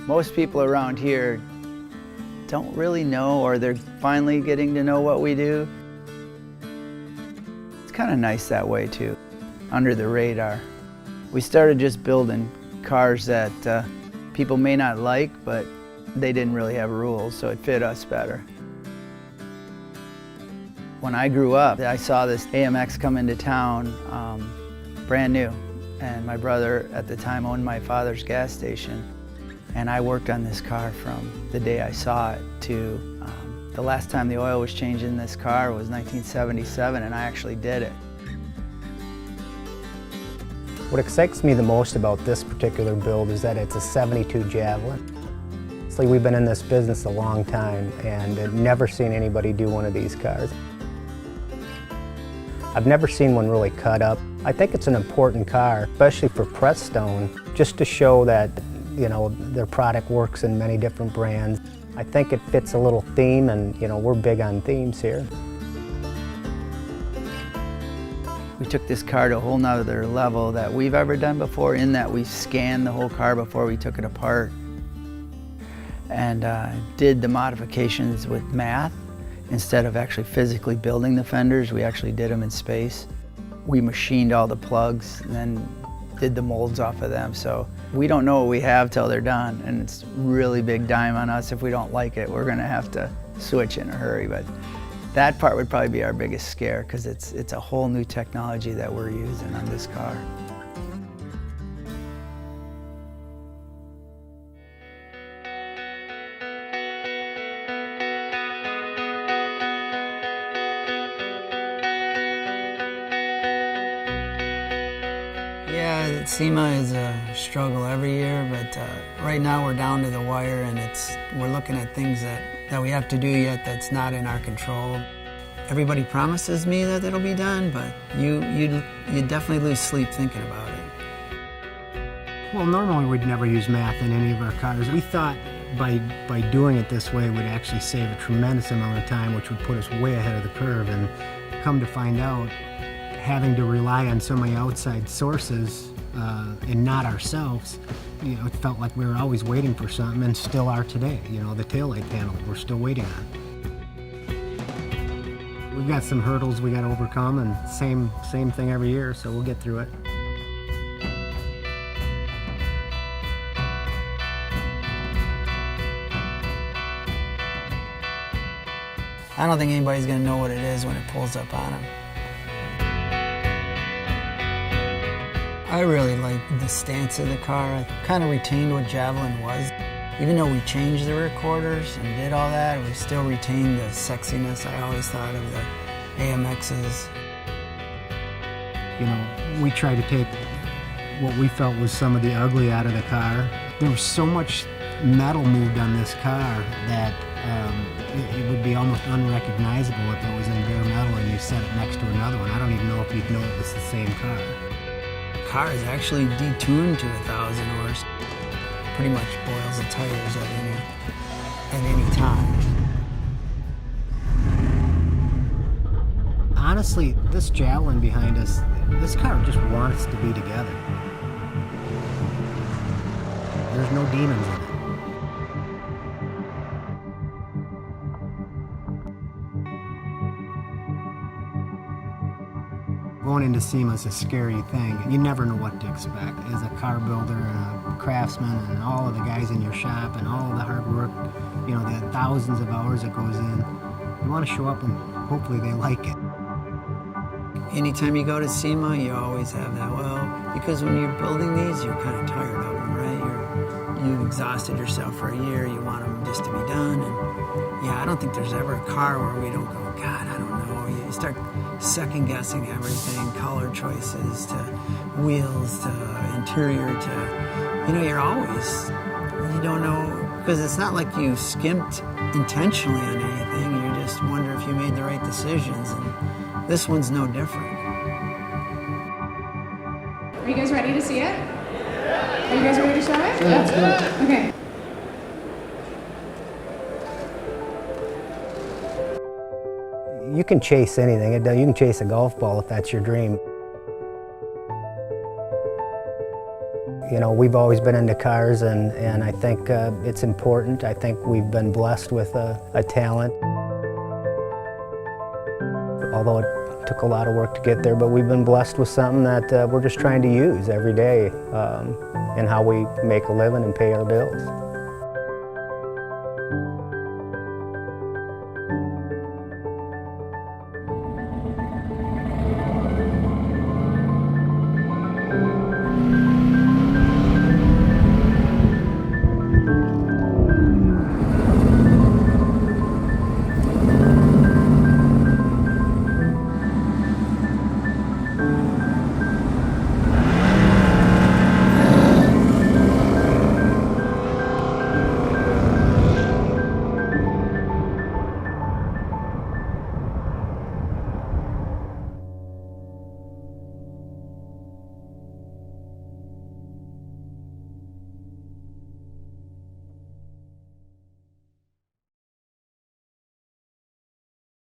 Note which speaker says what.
Speaker 1: Most people around here don't really know, or they're finally getting to know what we do. It's kind of nice that way too, under the radar. We started just building cars that people may not like, but they didn't really have rules, so it fit us better. When I grew up, I saw this AMX come into town, brand new. And my brother at the time owned my father's gas station. And I worked on this car from the day I saw it to the last time the oil was changed in this car was 1977, and I actually did it.
Speaker 2: What excites me the most about this particular build is that it's a 72 Javelin. It's like we've been in this business a long time and I've never seen anybody do one of these cars. I've never seen one really cut up. I think it's an important car, especially for Prestone, just to show that, you know, their product works in many different brands. I think it fits a little theme, and, you know, we're big on themes here.
Speaker 1: We took this car to a whole nother level that we've ever done before, in that we scanned the whole car before we took it apart and did the modifications with math. Instead of actually physically building the fenders, we actually did them in space. We machined all the plugs and then did the molds off of them. So we don't know what we have till they're done, and it's really big dime on us. If we don't like it, we're gonna have to switch in a hurry. But that part would probably be our biggest scare, because it's a whole new technology that we're using on this car. Yeah, SEMA is a struggle every year, but right now we're down to the wire, and we're looking at things that we have to do yet that's not in our control. Everybody promises me that it'll be done, but you definitely lose sleep thinking about it.
Speaker 2: Well, normally we'd never use math in any of our cars. We thought by doing it this way would actually save a tremendous amount of time, which would put us way ahead of the curve, and come to find out, having to rely on so many outside sources and not ourselves, you know, it felt like we were always waiting for something, and still are today. You know, the taillight panel, we're still waiting on. We've got some hurdles we got to overcome, and same thing every year, so we'll get through it.
Speaker 1: I don't think anybody's gonna know what it is when it pulls up on them. I really like the stance of the car. I kind of retained what Javelin was. Even though we changed the recorders and did all that, we still retained the sexiness I always thought of the AMXs.
Speaker 2: You know, we tried to take what we felt was some of the ugly out of the car. There was so much metal moved on this car that it would be almost unrecognizable if it was in bare metal and you set it next to another one. I don't even know if you'd know it was the same car.
Speaker 1: The car is actually detuned to 1,000 horse. Pretty much boils the tires at any time.
Speaker 2: Honestly, this Javelin behind us, this car just wants to be together. There's no demons in it. Going into SEMA is a scary thing. You never know what to expect. As a car builder and a craftsman and all of the guys in your shop and all of the hard work, you know, the thousands of hours that goes in, you want to show up and hopefully they like it.
Speaker 1: Anytime you go to SEMA, you always have that, well, because when you're building these, you're kind of tired of them, right? You've exhausted yourself for a year, you want them just to be done. And yeah, I don't think there's ever a car where we don't go, God, I don't know. You start second guessing everything, color choices to wheels to interior to, you know, you don't know, because it's not like you skimped intentionally on anything, you just wonder if you made the right decisions, and this one's no different.
Speaker 3: Are you guys ready to see it? Are you guys ready to show it? Yeah. Okay.
Speaker 2: You can chase anything. You can chase a golf ball if that's your dream. You know, we've always been into cars, and I think it's important. I think we've been blessed with a talent. Although it took a lot of work to get there, but we've been blessed with something that we're just trying to use every day in how we make a living and pay our bills.